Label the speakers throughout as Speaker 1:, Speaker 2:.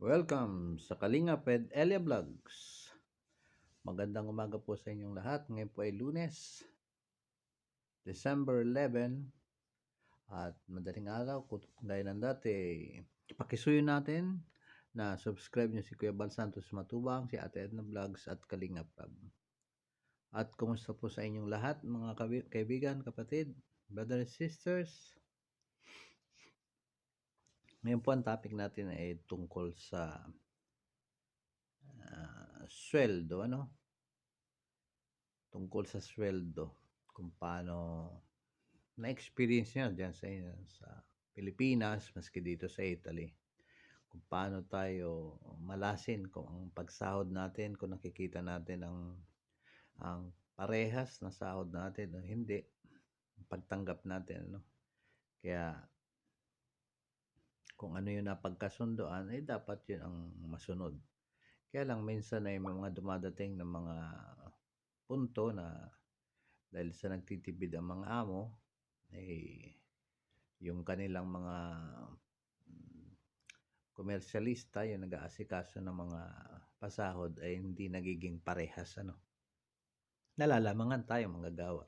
Speaker 1: Welcome sa Kalingap Ed Elia Vlogs. Magandang umaga po sa inyong lahat. Ngayon po ay Lunes, December 11 at madaling araw. Gaya ng dati, pakisuyo natin na subscribe nyo si Kuya Bal Santos Matubang, si Ate Edna Vlogs at Kalingap Vlog. At kumusta po sa inyong lahat mga kaibigan, kapatid, brothers and sisters? Ngayon po ang topic natin ay tungkol sa sweldo, tungkol sa sweldo, kung paano na-experience nyo dyan sa Pilipinas, maski dito sa Italy, kung paano tayo malasin kung ang pagsahod natin, kung nakikita natin ang parehas na sahod natin o hindi, pagtanggap natin, Kaya kung ano yung napagkasundoan, dapat yun ang masunod. Kaya lang minsan ay may mga dumadating na mga punto na dahil sa nagtitipid ang mga amo, yung kanilang mga komersyalista, yung nag-aasikaso ng mga pasahod ay hindi nagiging parehas, Nalalamangan tayo manggagawa.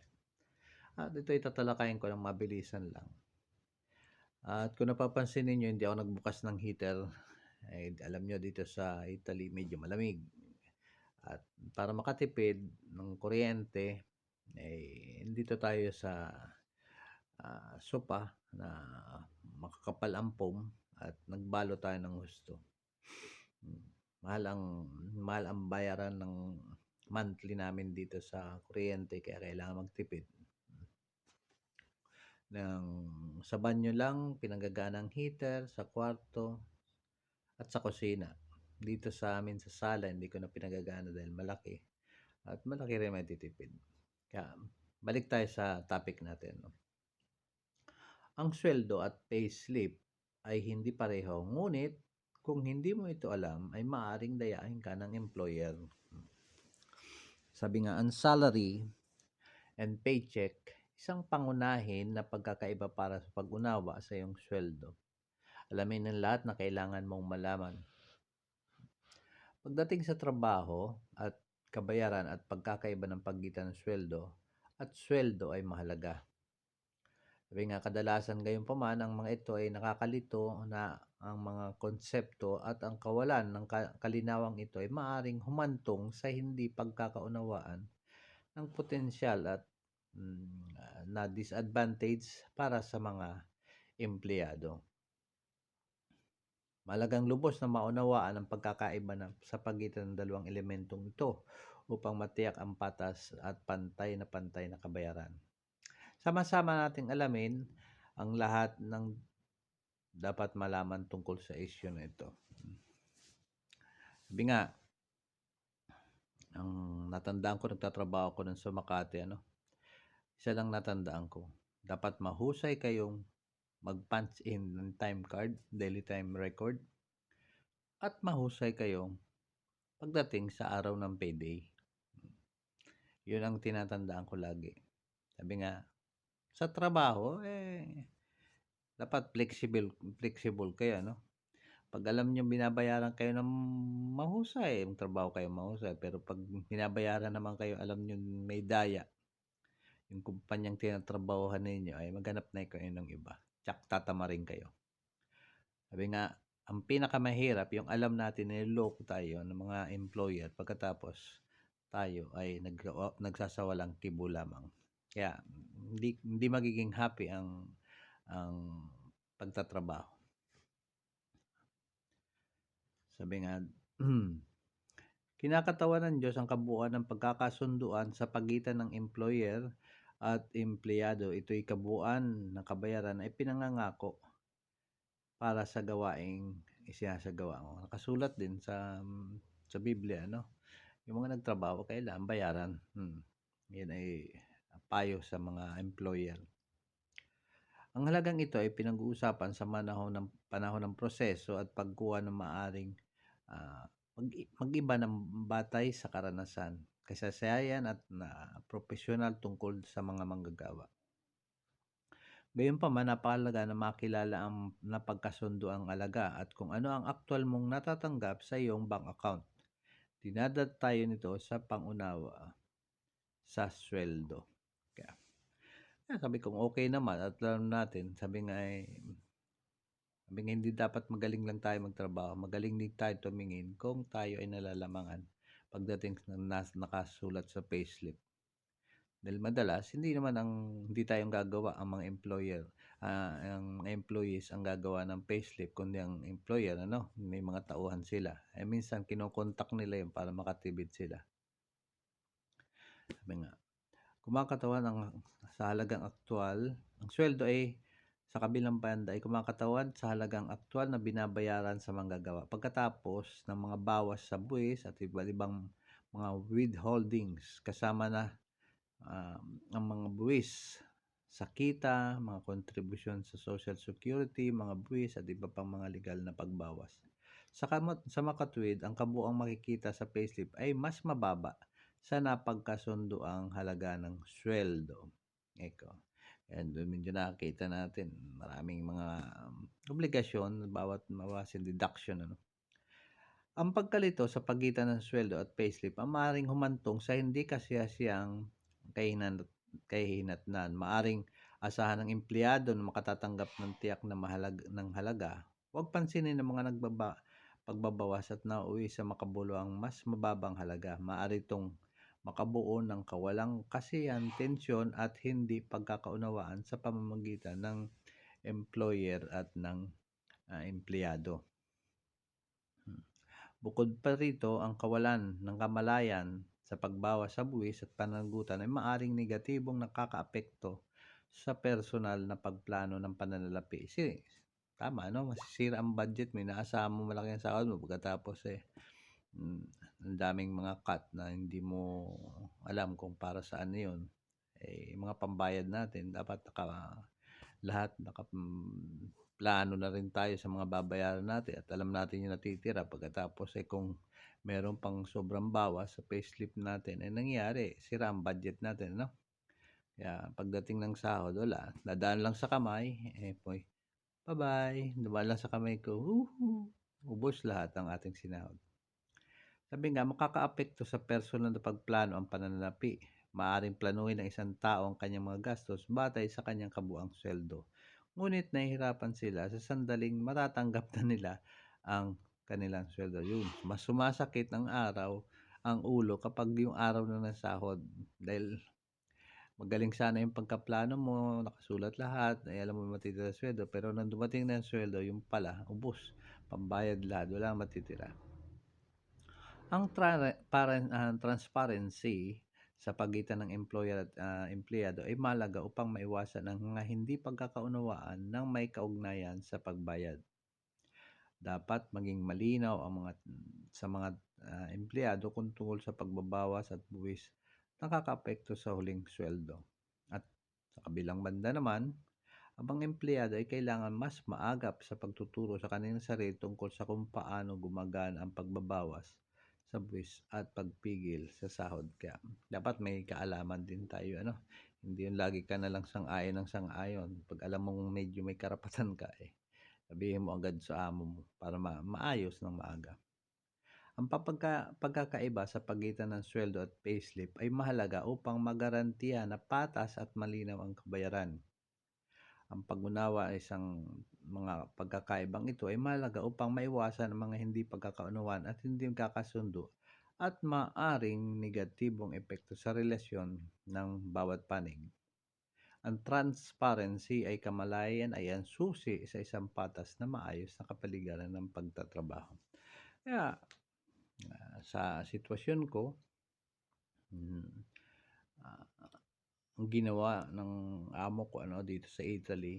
Speaker 1: At ito itatalakayin ko ng mabilisan lang. At kung napapansin niyo, hindi ako nagbukas ng heater. Alam nyo, dito sa Italy, medyo malamig. At para makatipid ng kuryente, dito tayo sa sopa na makakapal ang foam at nagbalo tayo ng husto. Mahal ang bayaran ng monthly namin dito sa kuryente, kaya kailangan magtipid. Sa banyo lang, pinanggagana ng heater, sa kwarto, at sa kusina. Dito sa amin sa sala, hindi ko na pinagagana dahil malaki. At malaki rin may titipid. Kaya, balik tayo sa topic natin. Ang sweldo at payslip ay hindi pareho. Ngunit, kung hindi mo ito alam, ay maaaring dayain ka ng employer. Sabi nga, ang salary and paycheck, isang pangunahin na pagkakaiba para sa pag-unawa sa iyong sweldo. Alamin ng lahat na kailangan mong malaman. Pagdating sa trabaho at kabayaran at pagkakaiba ng pagitan ng sweldo at sweldo ay mahalaga. Sabi nga, kadalasan gayon pa man, ang mga ito ay nakakalito na ang mga konsepto at ang kawalan ng kalinawang ito ay maaring humantong sa hindi pagkakaunawaan ng potensyal at na disadvantage para sa mga empleyado. Mahalagang lubos na maunawaan ang pagkakaiba sa pagitan ng dalawang elementong ito upang matiyak ang patas at pantay na kabayaran. Sama-sama nating alamin ang lahat ng dapat malaman tungkol sa issue na ito. Sabi nga, ang natandaan ko, nagtatrabaho ko sa Makati, isa lang natandaan ko, dapat mahusay kayong mag-punch in ng time card, daily time record, at mahusay kayong pagdating sa araw ng payday. Yun ang tinatandaan ko lagi. Sabi nga, sa trabaho, dapat flexible kayo, Pag alam nyo binabayaran kayo ng mahusay, yung trabaho kayo mahusay. Pero pag binabayaran naman kayo, alam nyo may daya, yung kumpanyang tinatrabahohan ninyo ay maghanap na kayo ng iba. Tsak tatama rin kayo. Sabi nga, ang pinakamahirap, yung alam natin niloloko tayo ng mga employer pagkatapos tayo ay nagsasawalang kibo lamang. Kaya hindi magiging happy ang pagtatrabaho. Sabi nga, kinakatawan ng Diyos ang kabuuan ng pagkakasunduan sa pagitan ng employer at empleyado. Ito'y kabuuan ng kabayaran ay pinangangako para sa gawaing isinasagawa mo. Nakasulat din sa Biblia, Yung mga nagtrabaho, kailangan bayaran. Yan ay payo sa mga employer. Ang halagang ito ay pinag-uusapan sa panahon ng proseso at pagkuha ng maaring mag-iba ng batay sa karanasan, kasaysayan at profesional tungkol sa mga manggagawa. Gayunpaman, napakahalaga na makilala ang napagkasunduang alaga at kung ano ang aktwal mong natatanggap sa iyong bank account. Dinadala tayo nito sa pangunawa sa sweldo. Kaya, sabi kong okay naman at alam natin, sabi nga hindi dapat magaling lang tayo magtrabaho, magaling din tayo tumingin kung tayo ay nalalamangan pagdating sa nakasulat sa payslip. Dahil madalas hindi tayong gagawa ang mga ang mga employees ang gagawa ng payslip kundi ang employer may mga tauhan sila. Minsan kino-contact nila 'yun para makatipid sila. Sabi nga, kumakatawan sa halagang aktwal, ang sweldo ay sa kabilang banda ay kumakatawan sa halagang aktwal na binabayaran sa manggagawa pagkatapos ng mga bawas sa buwis at iba't ibang mga withholdings kasama na ang mga buwis sa kita, mga kontribusyon sa Social Security, mga buwis at iba pang mga legal na pagbawas. Sa makatuwid, ang kabuuang makikita sa payslip ay mas mababa sa napagkasunduang halaga ng sweldo. Eko. And medyo nakakita natin maraming mga obligasyon bawat mawasin deduction Ang pagkalito sa pagitan ng sweldo at payslip ang maaaring humantong sa hindi kasiyasiyang kahihinatnan. Maaring asahan ng empleyado na makatatanggap ng tiyak na ng halaga. Huwag pansinin ang mga pagbabawas at nauwi sa makabuluhang mas mababang halaga. Maaari itong makabuo ng kawalang kasiyahan, tensyon at hindi pagkakaunawaan sa pamamagitan ng employer at ng empleyado. Bukod pa rito, ang kawalan ng kamalayan sa pagbawas sa buwis at pananagutan ay maaring negatibong nakakaapekto sa personal na pagplano ng pananalapi. Tama, masisira ang budget mo, inaasahan mo malaki ang sahod mo pagkatapos ang daming mga cut na hindi mo alam kung para saan yun. Mga pambayad natin, dapat lahat plano na rin tayo sa mga babayaran natin at alam natin yung natitira pagkatapos kung meron pang sobrang bawas sa payslip natin nangyari, sira ang budget natin, Kaya pagdating ng sahod, wala, dadaan lang sa kamay, bye-bye, dumaan lang sa kamay ko, ubos lahat ang ating sinahod. Sabi nga, makakaapekto sa personal na pagplano ang pananalapi. Maaring planuhin ng isang tao ang kanyang mga gastos batay sa kanyang kabuang sweldo. Ngunit nahihirapan sila sa sandaling matatanggap na nila ang kanilang sweldo. Yun, mas sumasakit ang ulo kapag yung araw na nasahod. Dahil magaling sana yung pagkaplano mo, nakasulat lahat, alam mo matitira sweldo. Pero nang dumating na yung sweldo, yung pala, ubos, pambayad lahat, wala matitira. Ang transparency sa pagitan ng employer at empleyado ay mahalaga upang maiwasan ang mga hindi pagkakaunawaan ng may kaugnayan sa pagbayad. Dapat maging malinaw sa mga empleyado kung tungkol sa pagbabawas at buwis nakakaapekto sa huling sweldo. At sa kabilang banda naman, ang mga empleyado ay kailangan mas maagap sa pagtuturo sa kanilang sarili tungkol sa kung paano gumagana ang pagbabawas sa buwis at pagpigil sa sahod. Kaya dapat may kaalaman din tayo, Hindi yung lagi ka na lang sang-ayon ng sang-ayon. Pag alam mong medyo may karapatan ka, sabihin mo agad sa amo mo para maayos ng maaga. Ang pagkakaiba sa pagitan ng sweldo at payslip ay mahalaga upang magarantiya na patas at malinaw ang kabayaran. Ang pag-unawa ay mga pagkakaibang ito ay mahalaga upang maiwasan ang mga hindi pagkakaunawaan at hindi magkakasundo at maaring negatibong epekto sa relasyon ng bawat panig. Ang transparency ay kamalayan ay ang susi sa isang patas na maayos na kapaligiran ng pagtatrabaho. Kaya sa sitwasyon ko, ang ginawa ng amo ko dito sa Italy,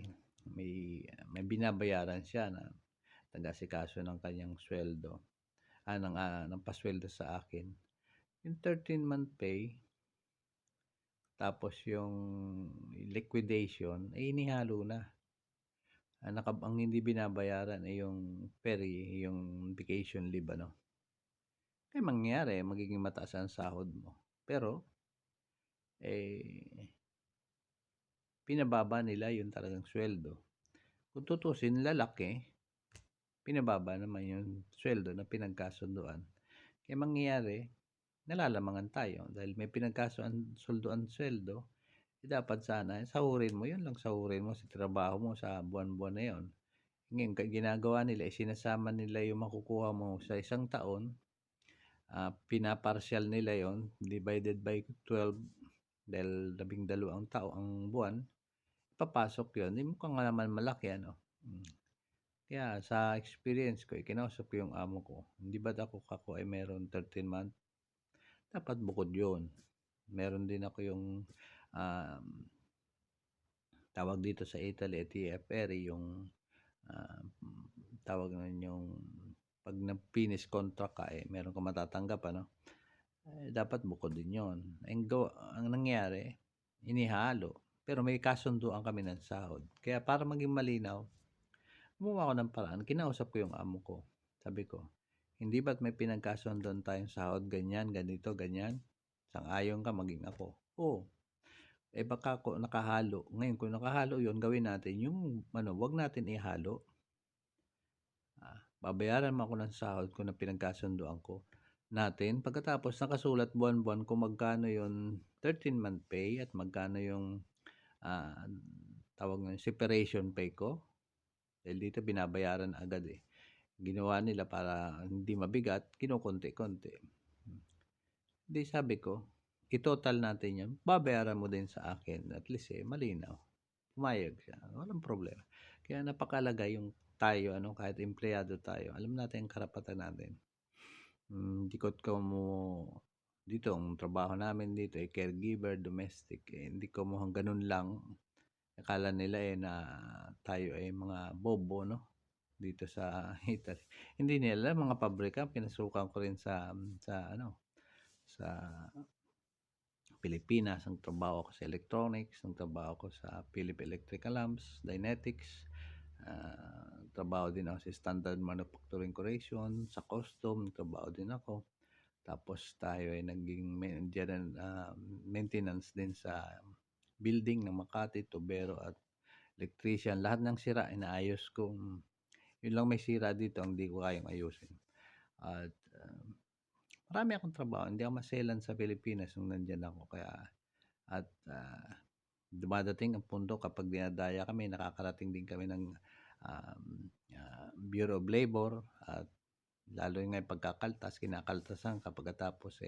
Speaker 1: may binabayaran siya na taga-asikaso ng kanyang sweldo, ng pasweldo sa akin. Yung 13-month pay, tapos yung liquidation ay inihalo na. Ang hindi binabayaran ay yung yung vacation leave, Kaya mangyayari, magiging mataas ang sahod mo. Pero pinababa nila yung talagang suweldo. Kung tutuusin lalaki, pinababa naman yung suweldo na pinagkasunduan. Kaya mangyayari, nalalamangan tayo dahil may pinagkasunduan suweldo, dapat sana sahurin mo, yun lang sahurin mo sa trabaho mo sa buwan-buwan na yun. Ngayon ginagawa nila, sinasama nila yung makukuha mo sa isang taon, pinaparsyal nila yon divided by 12 dahil 12 ang ang buwan, papasok yun, hindi mo ka nga naman malaki ano. Kaya sa experience ko, kinausap ko yung amo ko, hindi ba't ako ay meron 13 month? Dapat bukod yun. Meron din ako yung tawag dito sa Italy, TFRE, yung tawag nun yung pag na-finish contract ka, meron ka matatanggap, ano? Dapat bukod din yun. Ang nangyari, inihalo. Pero may kasunduan kami ng sahod. Kaya para maging malinaw, gumawa ako ng paraan. Kinausap ko yung amo ko. Sabi ko, hindi ba't may pinagkasunduan tayong sahod, ganyan, ganito, ganyan? Sang-ayon ka, maging ako. Oo. Baka ko nakahalo. Ngayon, kung nakahalo yun, gawin natin yung, wag natin ihalo. Babayaran mo ako ng sahod ko na pinagkasunduan ko natin. Pagkatapos, nakasulat buwan-buwan kung magkano yung 13-month pay at magkano yung tawag ng separation pay ko. Dahil dito binabayaran agad eh. Ginawa nila para hindi mabigat, kinukonti-konti. Hindi, sabi ko, i-total natin yan. Babayaran mo din sa akin. At least malinaw. Pumayag siya. Walang problema. Kaya napakalaga yung tayo, kahit empleyado tayo, alam natin ang karapatan natin. Dikot ko mo dito, ang trabaho namin dito ay caregiver, domestic. Hindi ko mo ganun lang. Akala nila na tayo ay mga bobo, no? Dito sa Italy. Hindi nila, mga pabrika, pinasukan ko rin sa Pilipinas. Ang trabaho ko sa electronics, ang trabaho ko sa Philip Electrical Lamps, Dynetics, trabaho din ako sa Standard Manufacturing Corporation, sa custom, trabaho din ako. Tapos tayo ay naging maintenance din sa building ng Makati, Tubero at electrician. Lahat ng sira inaayos ko. Yun lang may sira dito, hindi ko kayang ayusin. At marami akong trabaho. Hindi ako maselan sa Pilipinas nung nandyan ako. Kaya dumadating ang punto kapag dinadaya kami, nakakarating din kami ng Bureau of Labor, at lalo yung pagkakaltas, kinakaltasan ka pagkatapos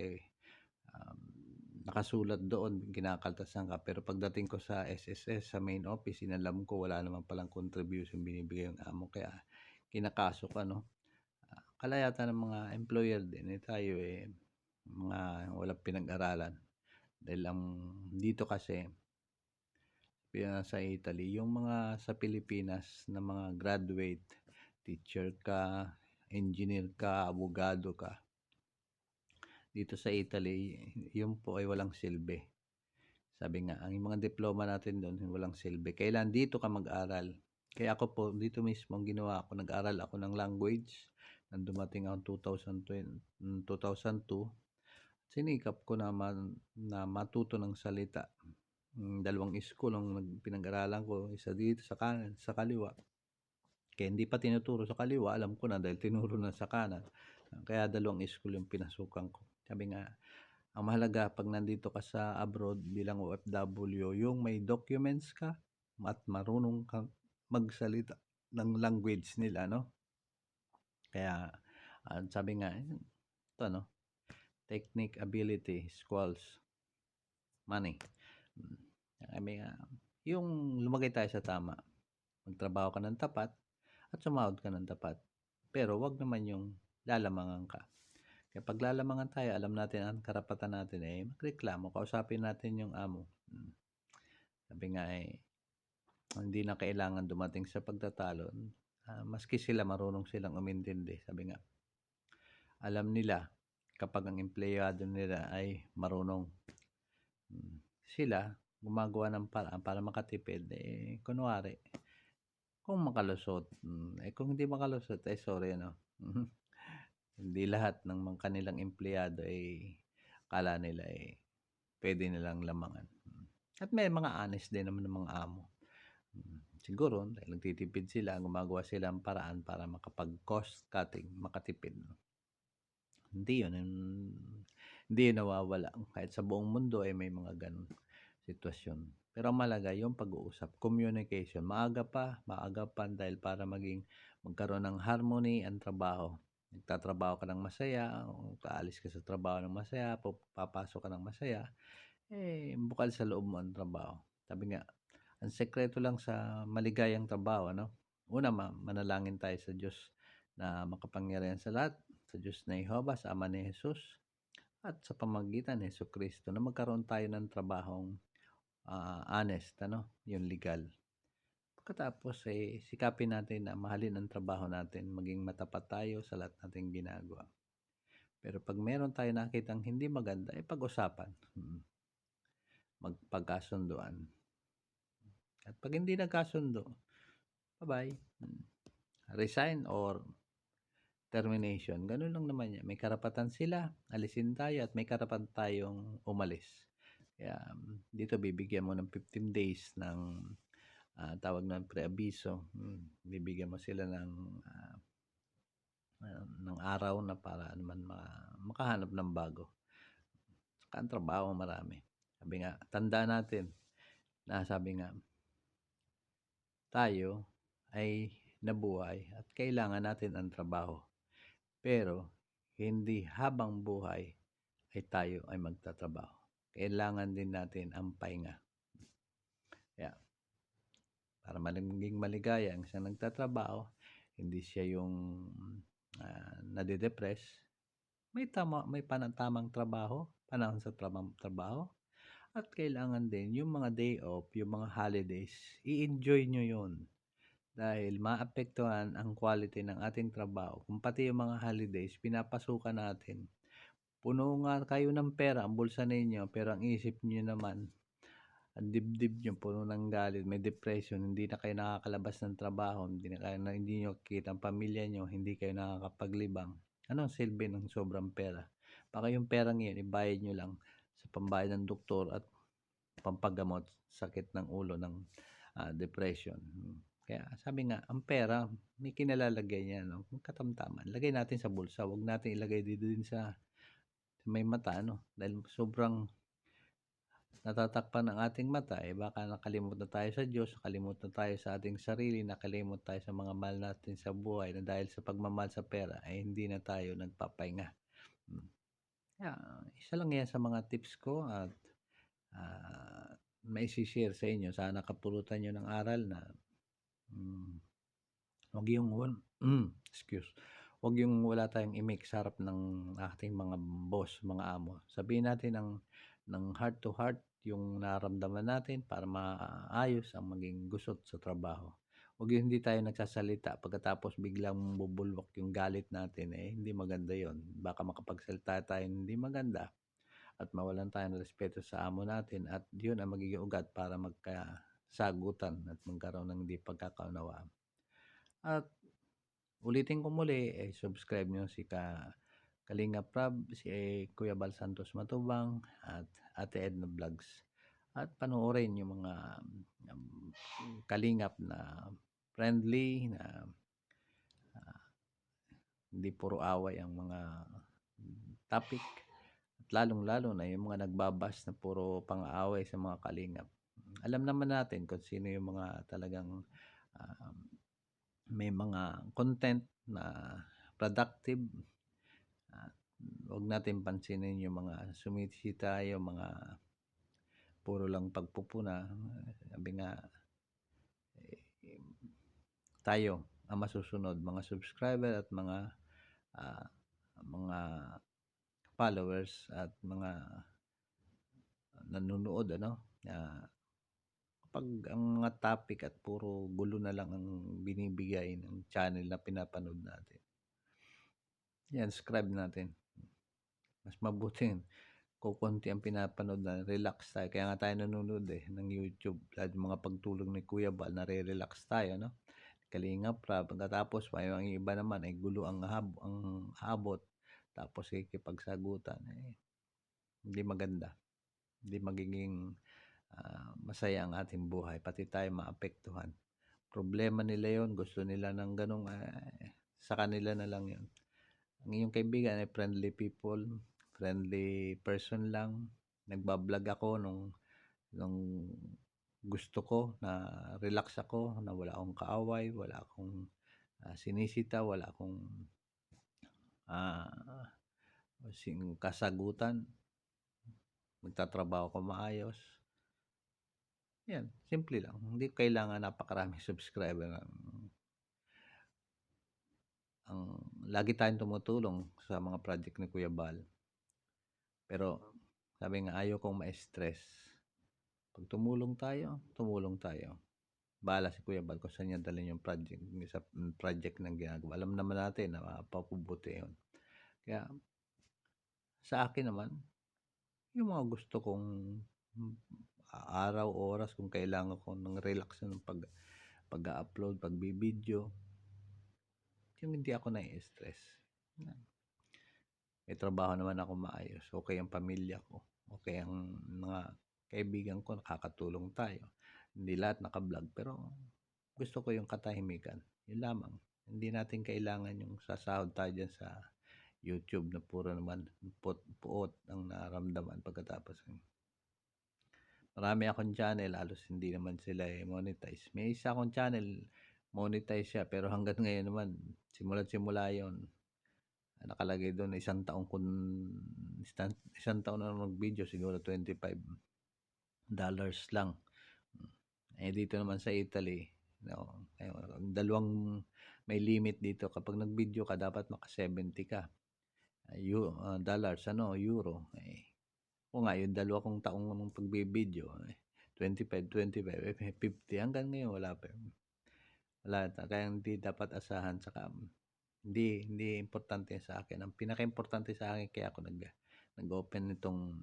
Speaker 1: nakasulat doon, kinakaltasan ka. Pero pagdating ko sa SSS, sa main office, inalam ko wala naman palang contribution binibigay yung amo, kaya kinakaso ka, no? Kalayatan ng mga employer din tayo mga walang pinag-aralan. Dahil dito kasi sa Italy, yung mga sa Pilipinas na mga graduate, teacher ka, engineer ka, abogado ka, dito sa Italy, yun po ay walang silbi. Sabi nga, ang mga diploma natin doon, walang silbi. Kailan dito ka mag-aral? Kaya ako po, dito mismo ang ginawa ko, nag-aral ako ng language. Nang dumating ako 2002, sinikap ko naman na matuto ng salita. 2 school ang pinag-aralan ko, isa dito sa kanan, sa kaliwa. Kaya hindi pa tinuturo sa kaliwa, alam ko na dahil tinuro na sa kanan. Kaya 2 school yung pinasukan ko. Sabi nga, ang mahalaga pag nandito ka sa abroad bilang OFW, yung may documents ka at marunong kang magsalita ng language nila, no? Kaya sabi nga, ito, no? Technique, ability, equals money. Sabi nga, yung lumagay tayo sa tama. Magtrabaho ka ng tapat at sumahod ka ng tapat. Pero wag naman yung lalamangan ka. Kaya pag lalamangan tayo, alam natin ang karapatan natin magreklamo, kausapin natin yung amo. Sabi nga hindi na kailangan dumating sa pagtatalo. Maski sila marunong silang umintindi. Sabi nga, alam nila kapag ang empleyado nila ay marunong. Sila gumagawa ng paraan para makatipid. Kunwari, kung makalusot. Kung hindi makalusot, sorry, hindi lahat ng mga kanilang empleyado kala nila pwede nilang lamangan. At may mga honest din naman na mga amo. Siguro dahil nagtitipid sila, gumagawa sila ng paraan para makapag-cost cutting, makatipid 'no. Hindi 'yun, hindi 'yun nawawala kahit sa buong mundo ay may mga gano'ng sitwasyon. Pero ang mahalaga yung pag-uusap, communication, maagapan dahil para magkaroon ng harmony ang trabaho. Nagtatrabaho ka ng masaya, o aalis ka sa trabaho ng masaya, papasok ka ng masaya, bukal sa loob mo ang trabaho. Sabi nga, ang sekreto lang sa maligayang trabaho ano, una manalangin tayo sa Diyos na makapangyarihan sa lahat, sa Diyos na Jehovah, sa Ama ni Jesus, at sa pamamagitan ni Jesucristo na magkaroon tayo ng trabahong, honest ano, yung legal. Pagkatapos, sikapin natin na mahalin ang trabaho natin, maging matapat tayo sa lahat nating ginagawa. Pero 'pag meron tayong nakitang hindi maganda, pag-usapan, magpagkasunduan. At 'pag hindi nagkasundo, bye-bye, resign or termination, gano'n lang naman 'yan. May karapatan sila, alisin tayo at may karapatan tayong umalis. Kaya dito bibigyan mo ng 15 days ng, tawag ng preabiso, bibigyan mo sila ng araw na para naman makahanap ng bago. Saka ang trabaho marami. Sabi nga, tandaan natin na sabi nga, tayo ay nabuhay at kailangan natin ang trabaho. Pero hindi habang buhay ay tayo ay magtatrabaho. Kailangan din natin ang pahinga. Kaya para maging maligaya ang isang nagtatrabaho, hindi siya yung nade-depress, may tamang trabaho, panahon sa trabaho, at kailangan din yung mga day off, yung mga holidays, i-enjoy nyo yun. Dahil maapektuhan ang quality ng ating trabaho. Kung pati yung mga holidays, pinapasukan natin. Puno nga kayo ng pera, ang bulsa ninyo, pero ang isip niyo naman, ang dibdib niyo puno ng galit, may depression, hindi na kayo nakakalabas ng trabaho, hindi niyo kita ang pamilya niyo, hindi kayo nakakapaglibang. Anong silbi ng sobrang pera? Baka yung perang yun, ibayad niyo lang sa pambayad ng doktor at pampagamot sakit ng ulo ng depression. Kaya sabi nga, ang pera, may kinalalagay niya, no? Katamtaman. Lagay natin sa bulsa, huwag natin ilagay dito din sa may mata, no? Dahil sobrang natatakpan ng ating mata, baka nakalimutan tayo sa Diyos, nakalimutan tayo sa ating sarili, nakalimutan tayo sa mga mahal natin sa buhay na dahil sa pagmamahal sa pera, hindi na tayo nagpapahinga. Kaya, isa lang yan sa mga tips ko at maisi-share sa inyo. Sana kapulutan nyo ng aral na wag yung wag yung wala tayong imik sa harap ng ating mga boss, mga amo. Sabihin natin ng heart to heart yung nararamdaman natin para maayos ang maging gusot sa trabaho. Wag yung hindi tayo nagsasalita pagkatapos biglang bubulwak yung galit natin, hindi maganda yon. Baka makapagsalita tayo hindi maganda at mawalan tayo ng respeto sa amo natin at yun ang magiging ugat para magkasagutan at magkaroon ng hindi pagkakaunawaan. At ulitin ko muli, subscribe nyo si Kalinga Prab, si Kuya Bal Santos Matubang at Ate Edna Vlogs. At panoorin yung mga kalingap na friendly, na hindi puro away ang mga topic. At lalong-lalo na yung mga nagbabas na puro pang-aaway sa mga kalingap. Alam naman natin kung sino yung mga talagang may mga content na productive. Huwag natin pansinin yung mga sumisita, yung mga puro lang pagpupuna. Sabi nga, tayo ang masusunod, mga subscriber at mga followers at mga nanonood, kapag ang mga topic at puro gulo na lang ang binibigay ng channel na pinapanood natin, yan, subscribe natin. Mas mabuti kukunti ang pinapanood na relax tayo. Kaya nga tayo nanonood ng YouTube. Dahil mga pagtulong ni Kuya Bal, nare-relax tayo, no? Kalinga Prab. Pagkatapos, may mga iba naman ay gulo ang abot. Tapos ikipagsagutan. Hindi maganda. Hindi magiging masaya ang ating buhay, pati tayo maapektuhan. Problema nila yon, gusto nila ng ganong, sa kanila na lang yun. Ang iyong kaibigan ay friendly person lang. Nagbablog ako nung gusto ko na relax ako, na wala akong kaaway, wala akong sinisita, wala akong kasagutan. Magtatrabaho ko maayos. Yan, simple lang. Hindi kailangan napakaraming subscriber. Lagi tayong tumutulong sa mga project ni Kuya Bal. Pero sabi nga, ayaw kong ma-stress. Pag tumulong tayo. Bahala si Kuya Bal kung saan niya dalhin yung project ng ginagawa. Alam naman natin na mapapabuti yun. Kaya sa akin naman, yung mga gusto kong araw, oras, kung kailangan ko ng relax ng pag-upload, pagbibideo, yung hindi ako na-stress. May trabaho naman ako maayos. Okay ang pamilya ko. Okay ang mga kaibigan ko, nakakatulong tayo. Hindi lahat naka-vlog, pero gusto ko yung katahimikan. Yun lamang. Hindi natin kailangan yung sasahod tayo dyan sa YouTube na puro naman puot ang naramdaman pagkatapos. Marami akong channel, halos hindi naman sila monetize. May isa akong channel, monetize siya, pero hanggang ngayon naman, simula yon, nakalagay doon isang taon na mag-video, siguro $25 lang. Dito naman sa Italy, dalawang may limit dito. Kapag nag-video ka, dapat maka 70 ka. Dollars, euro. O nga, yung dalawa kong taong ng pagbibideo, 25, 50, hanggang ngayon wala pa. Wala, kaya hindi dapat asahan. Saka hindi importante sa akin. Ang pinaka-importante sa akin, kaya ako nag-open nitong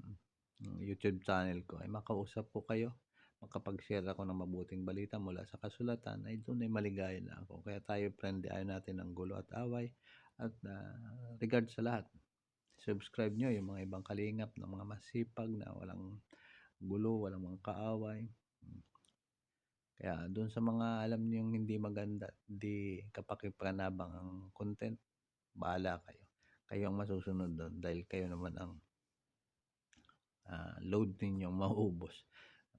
Speaker 1: YouTube channel ko, ay makausap ko kayo, makapag-share ako ng mabuting balita mula sa kasulatan, ay doon ay maligaya na ako. Kaya tayo friendly, ayaw natin ng gulo at away, at regard sa lahat. Subscribe nyo yung mga ibang kalingap ng mga masipag na walang gulo, walang mga kaaway. Kaya doon sa mga alam niyo yung hindi maganda, di kapakipanabang ang content, bahala kayo. Kayo ang masusunod doon dahil kayo naman ang load ninyo mauubos.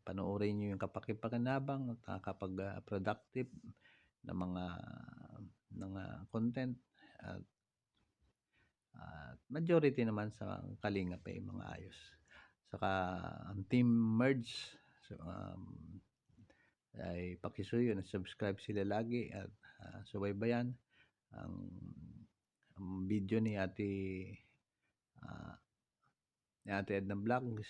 Speaker 1: Panoorin niyo yung kapakipanabang at kapag-productive na mga content, at majority naman sa kalingap ay mga ayos. Saka ang team merge, ay pakisuyo na subscribe sila lagi at subaybayan ang video ni Ate Edna Vlogs.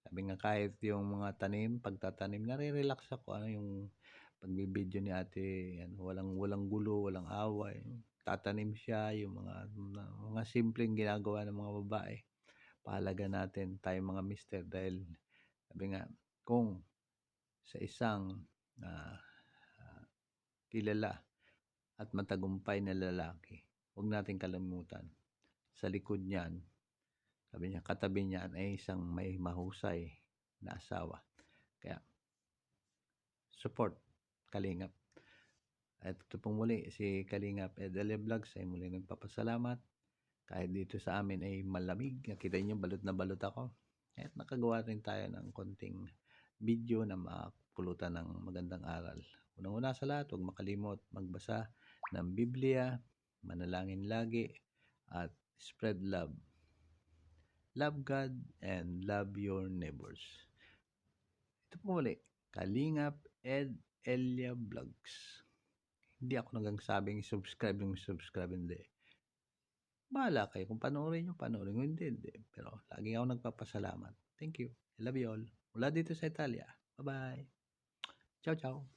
Speaker 1: Sabi nga, kahit yung mga pagtatanim, nare-relax ako. Yung pagbibideo ni Ate, walang gulo, walang away. Tatanim siya, yung mga simpleng ginagawa ng mga babae. Pahalaga natin tayo mga mister, dahil sabi nga, kung sa isang kilala at matagumpay na lalaki, huwag natin kalimutan, sa likod niyan, sabi niya, katabi niyan ay isang may mahusay na asawa. Kaya support Kalingap. At ito pong muli, si Kalingap Edelia Vlogs ay muli nagpapasalamat. Kahit dito sa amin ay malamig, nakita niyo balot na balot ako. At nakagawa rin tayo ng konting video na makapulutan ng magandang aral. Unang-una sa lahat, huwag makalimot magbasa ng Biblia, manalangin lagi, at spread love. Love God and love your neighbors. Ito po muli, Kalingap Edelia Vlogs. Hindi ako nagsabing subscribe, hindi. Bahala kayo. Kung panoorin nyo, hindi. Pero lagi ako nagpapasalamat. Thank you. I love you all. Mula dito sa Italia. Bye-bye. Ciao, ciao.